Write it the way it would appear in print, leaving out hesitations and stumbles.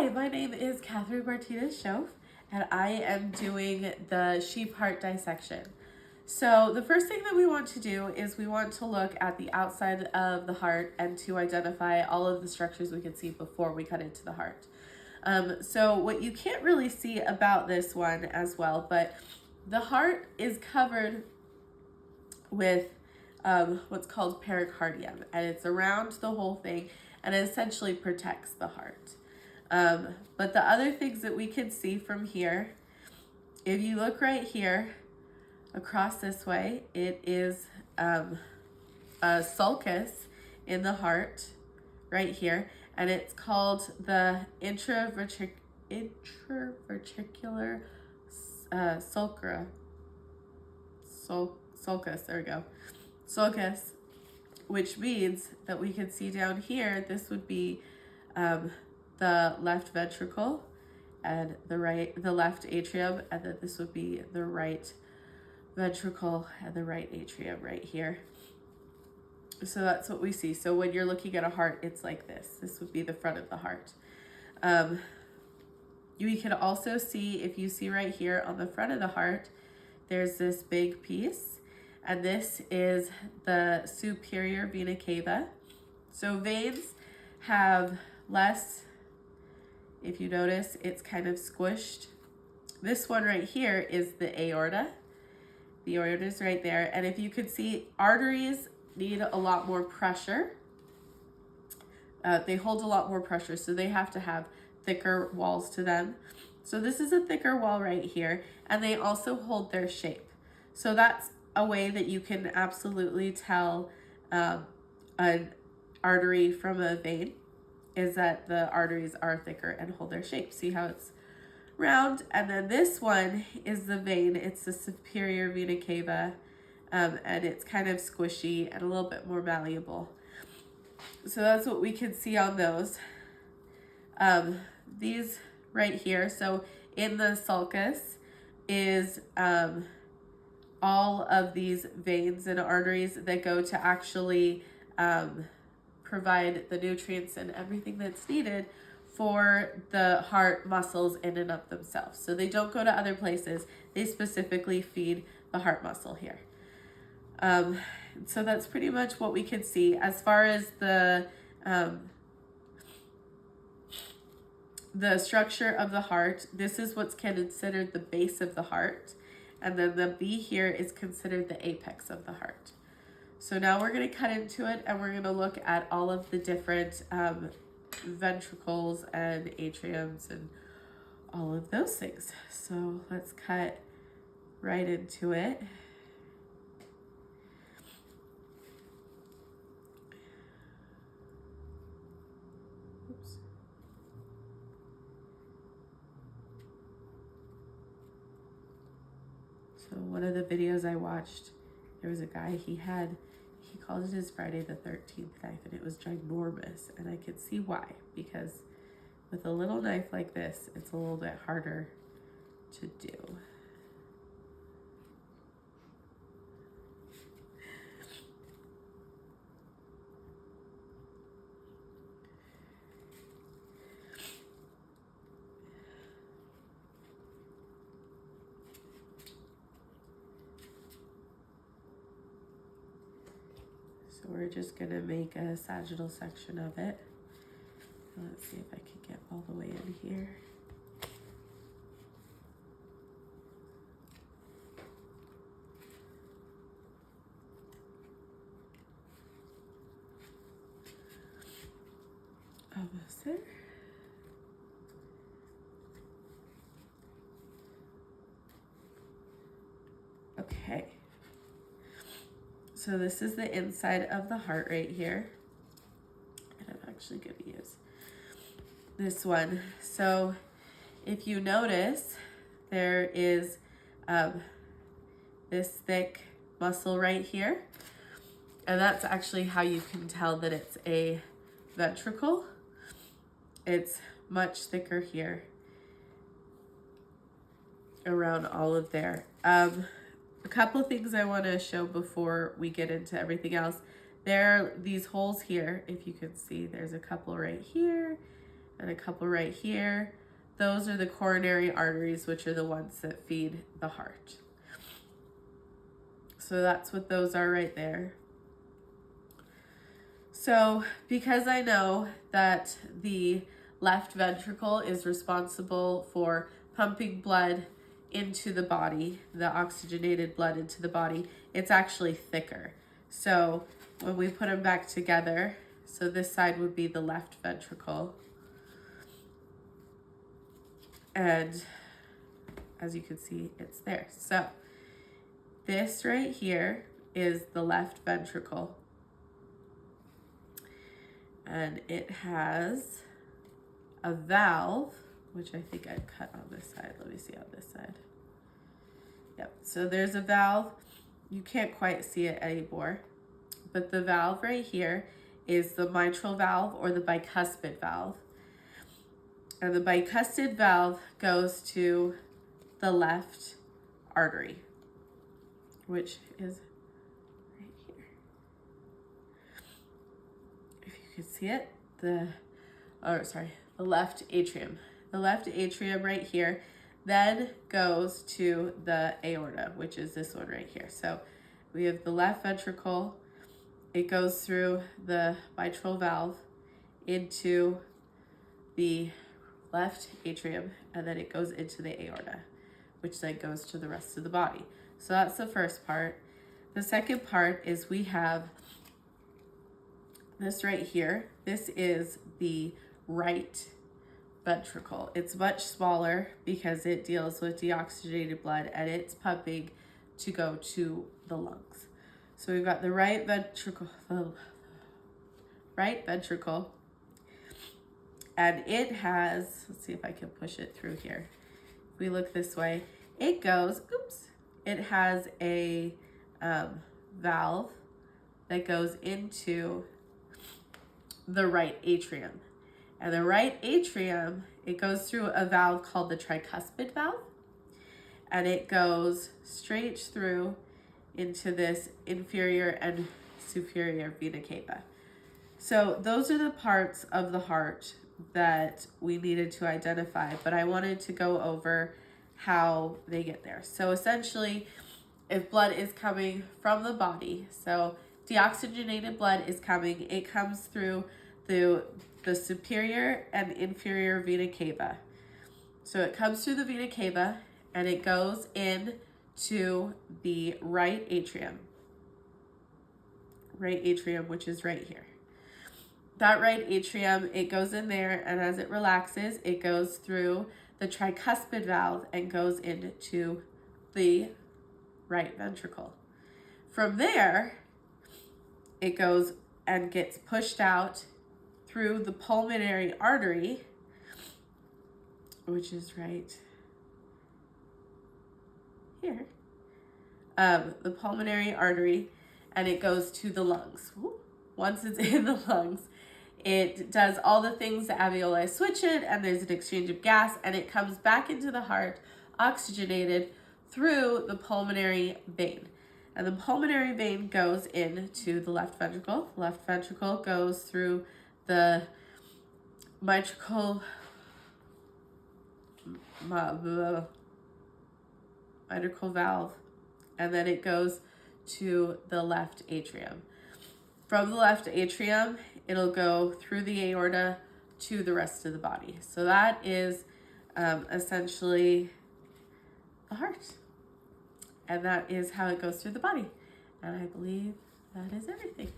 Hi, my name is Catherine Martinez-Schoof, and I am doing the sheep heart dissection. So the first thing that we want to do is we want to look at the outside of the heart and to identify all of the structures we can see before we cut into the heart. So what you can't really see about this one as well, but the heart is covered with what's called pericardium, and it's around the whole thing, and it essentially protects the heart. But the other things that we can see from here, if you look right here, across this way, it is a sulcus in the heart, right here, and it's called the intraventricular sulcus, there we go, sulcus, which means that we can see down here, this would be the left ventricle and the left atrium, and then this would be the right ventricle and the right atrium right here. So that's what we see. So when you're looking at a heart, it's like this. This would be the front of the heart. You can also see, if you see right here on the front of the heart, there's this big piece, and this is the superior vena cava. So veins have less, if you notice, it's kind of squished. This one right here is the aorta. The aorta is right there. And if you could see, arteries need a lot more pressure. They hold a lot more pressure, so they have to have thicker walls to them. So this is a thicker wall right here, and they also hold their shape. So that's a way that you can absolutely tell an artery from a vein, is that the arteries are thicker and hold their shape. See how it's round? And then this one is the vein. It's the superior vena cava, and it's kind of squishy and a little bit more malleable. So that's what we can see on those. These right here, so in the sulcus is all of these veins and arteries that go to actually provide the nutrients and everything that's needed for the heart muscles in and of themselves. So they don't go to other places. They specifically feed the heart muscle here. So that's pretty much what we can see. As far as the structure of the heart, this is what's considered the base of the heart. And then the B here is considered the apex of the heart. So now we're going to cut into it, and we're going to look at all of the different ventricles and atriums and all of those things. So let's cut right into it. Oops. So one of the videos I watched, there was a guy, he called it his Friday the 13th knife, and it was ginormous, and I could see why, because with a little knife like this, it's a little bit harder to do. So we're just gonna make a sagittal section of it. Let's see if I can get all the way in here. Almost there. Okay. So this is the inside of the heart right here. And I'm actually going to use this one. So if you notice, there is this thick muscle right here. And that's actually how you can tell that it's a ventricle. It's much thicker here around all of there. A couple things I want to show before we get into everything else. There are these holes here, if you can see, there's a couple right here and a couple right here. Those are the coronary arteries, which are the ones that feed the heart. So that's what those are right there. So because I know that the left ventricle is responsible for pumping blood into the body, the oxygenated blood into the body, it's actually thicker. So when we put them back together, so this side would be the left ventricle. And as you can see, it's there. So this right here is the left ventricle. And it has a valve, which I think I've cut on this side. Let me see on this side. Yep, so there's a valve. You can't quite see it anymore, but the valve right here is the mitral valve or the bicuspid valve. And the bicuspid valve goes to the left artery, which is right here. If you can see it, the left atrium. The left atrium right here then goes to the aorta, which is this one right here. So we have the left ventricle. It goes through the mitral valve into the left atrium, and then it goes into the aorta, which then goes to the rest of the body. So that's the first part. The second part is we have this right here. This is the right ventricle. It's much smaller because it deals with deoxygenated blood and it's pumping to go to the lungs. So we've got the right ventricle, and it has, let's see if I can push it through here. If we look this way, it goes, it has a valve that goes into the right atrium. And the right atrium, it goes through a valve called the tricuspid valve, and it goes straight through into this inferior and superior vena cava. So those are the parts of the heart that we needed to identify, but I wanted to go over how they get there. So essentially, if blood is coming from the body, so deoxygenated blood is coming, it comes through the superior and inferior vena cava. So it comes through the vena cava and it goes in to the right atrium, which is right here. That right atrium, it goes in there, and as it relaxes, it goes through the tricuspid valve and goes into the right ventricle. From there, it goes and gets pushed out through the pulmonary artery, which is right here, the pulmonary artery, and it goes to the lungs. Once it's in the lungs, it does all the things the alveoli switch it, and there's an exchange of gas, and it comes back into the heart, oxygenated through the pulmonary vein. And the pulmonary vein goes into the left ventricle. The left ventricle goes through the mitral valve, and then it goes to the left atrium. From the left atrium, it'll go through the aorta to the rest of the body. So that is essentially the heart. And that is how it goes through the body. And I believe that is everything.